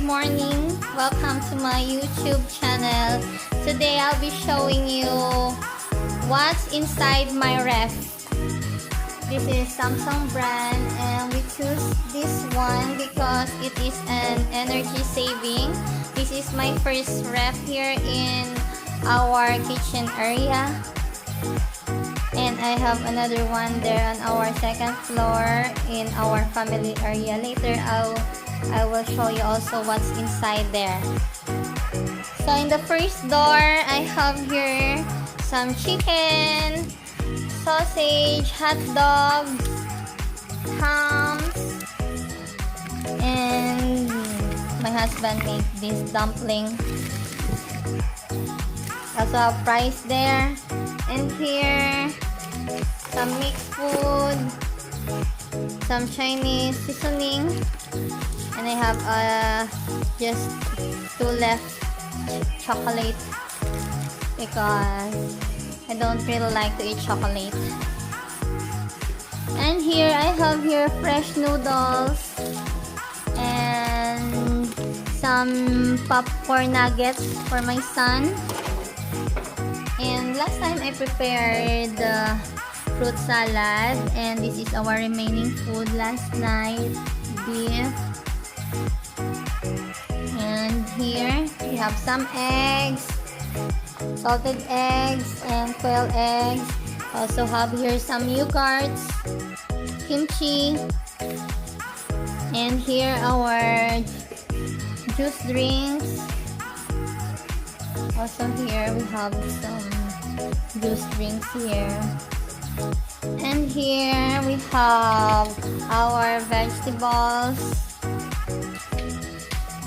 morning. Welcome to my YouTube channel. Today I'll be showing you what's inside my ref. This is Samsung brand and we choose this one because it is an energy saving. This is my first ref here in our kitchen area. And I have another one there on our second floor in our family area. Later I will show you also what's inside there. So in the first door, I have here some chicken, sausage, hot dogs, hams, and my husband made this dumpling. Also have fries there. And here, some mixed food, some Chinese seasoning, and I have just two left chocolate because I don't really like to eat chocolate. And here I have here fresh noodles and some popcorn nuggets for my son. And last time I prepared the fruit salad, and this is our remaining food last night, beef. And here we have some eggs, salted eggs and quail eggs. Also have here some yogurts, kimchi, and here our juice drinks. Also here we have some juice drinks here. And here we have our vegetables,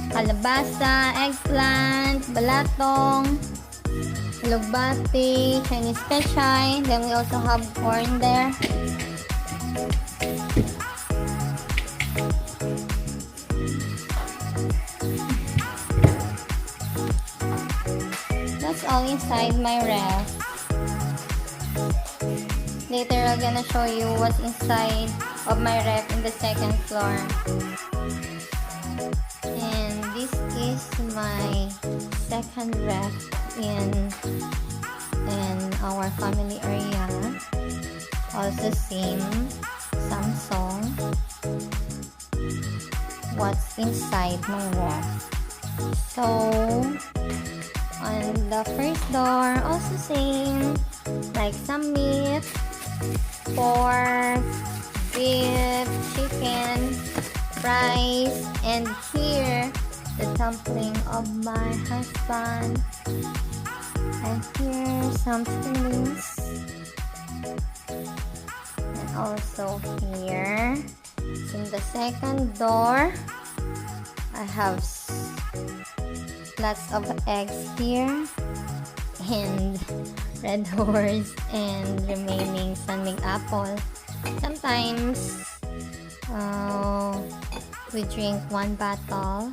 kalabasa, eggplant, balatong, lugbati, Chinese pechay. Then we also have corn there. That's all inside my ref. Later I'm gonna show you what's inside of my ref in the second floor. And this is my second ref in our family area. Also same Samsung. What's inside my ref? So on the first door, also same, like some meat, pork, beef, chicken, fries, and here the dumpling of my husband, and here some fillings, and also here in the second door I have lots of eggs here and red horse and remaining sunmig apple. Sometimes we drink one bottle,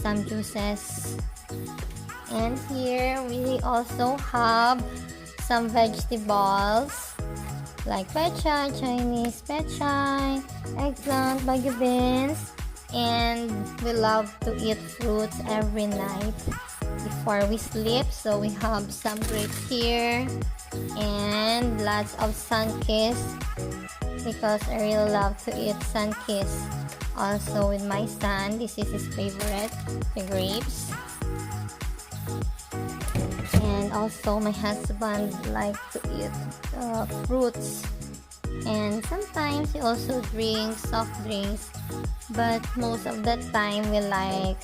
some juices. And here we also have some vegetables like pechay, Chinese pechay, eggplant, bagu beans. And we love to eat fruits every night before we sleep. So we have some grapes here and lots of Sunkist because I really love to eat Sunkist. Also with my son, this is his favorite, the grapes. And also my husband likes to eat fruits. And sometimes we also drink soft drinks, but most of the time we like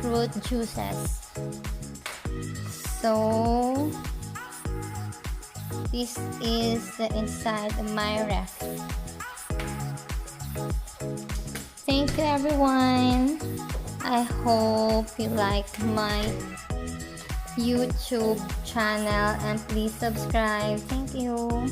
fruit juices. So this is the inside of my ref. Thank you everyone. I hope you like my YouTube channel and please subscribe. Thank you.